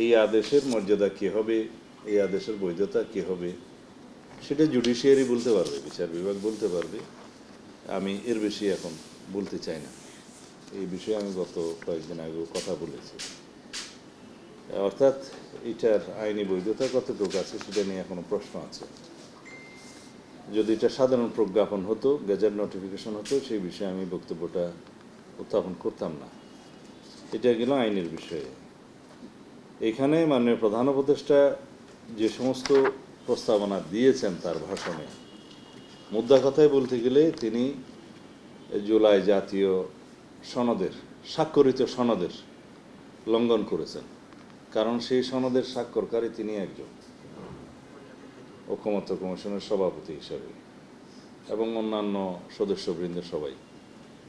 এই আদেশের মর্যাদা কী হবে, এই আদেশের বৈধতা কী হবে, সেটা জুডিশিয়ারি বলতে পারবে, বিচার বিভাগ বলতে পারবে। আমি এর বেশি এখন বলতে চাই না। এই বিষয়ে আমি গত কয়েকদিন আগেও কথা বলেছি। অর্থাৎ এটার আইনি বৈধতা কতটুকু আছে সেটা নিয়ে এখনো প্রশ্ন আছে। যদি এটা সাধারণ প্রজ্ঞাপন হতো, গেজেট নোটিফিকেশন হতো, সেই বিষয়ে আমি বক্তব্যটা উত্থাপন করতাম না। এটা গেল আইনের বিষয়ে। এখানে মাননীয় প্রধান উপদেষ্টা যে সমস্ত প্রস্তাবনা দিয়েছেন তার ভাষণে, মুদ্রা কথায় বলতে গেলে তিনি জুলাই জাতীয় সনদের, স্বাক্ষরিত সনদের লঙ্ঘন করেছেন। কারণ সেই সনদের স্বাক্ষরকারী তিনি একজন ঐকমত্য কমিশনের সভাপতি হিসাবে, এবং অন্যান্য সদস্যবৃন্দ সবাই,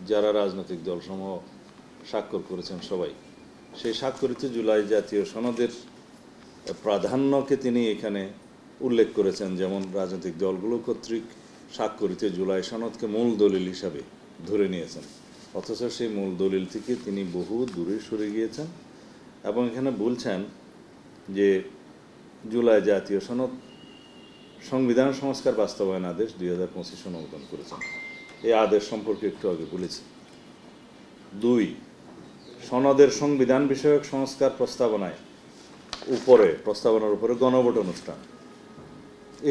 যারা রাজনৈতিক দলসমূহ স্বাক্ষর করেছেন সবাই। সেই স্বাক্ষরিত জুলাই জাতীয় সনদের প্রাধান্যকে তিনি এখানে উল্লেখ করেছেন, যেমন রাজনৈতিক দলগুলো কর্তৃক স্বাক্ষরিত জুলাই সনদকে মূল দলিল হিসাবে ধরে নিয়েছেন, অথচ সেই মূল দলিল থেকে তিনি বহু দূরে সরে গিয়েছেন। এবং এখানে বলছেন যে জুলাই জাতীয় সনদ সংবিধান সংস্কার বাস্তবায়ন আদেশ 2025 অনুমোদন করেছেন। এই আদেশ সম্পর্কে একটু আগে বলেছি। 2, সনদের সংবিধান বিষয়ক সংস্কার প্রস্তাবনার উপরে গণভোট অনুষ্ঠান,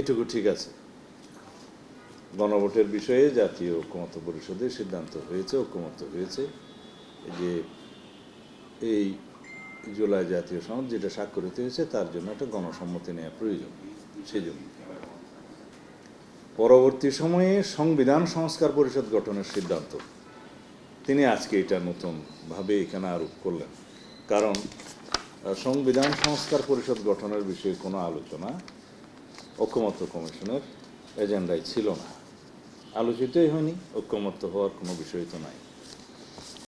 এটুকু ঠিক আছে। গণভোটের বিষয়ে জাতীয় ঐকমত্য পরিষদে সিদ্ধান্ত হয়েছে, ঐকমত্য হয়েছে যে এই জুলাই জাতীয় সনদ যেটা স্বাক্ষরিত হয়েছে তার জন্য একটা গণসম্মতি নেওয়া প্রয়োজন। সেই জন্য পরবর্তী সময়ে সংবিধান সংস্কার পরিষদ গঠনের সিদ্ধান্ত তিনি আজকে এটা নতুনভাবে এখানে আরোপ করলেন। কারণ সংবিধান সংস্কার পরিষদ গঠনের বিষয়ে কোনো আলোচনা ঐকমত্য কমিশনের এজেন্ডায় ছিল না, আলোচিতই হয়নি, ঐকমত্য হওয়ার কোনো বিষয় তো নাই।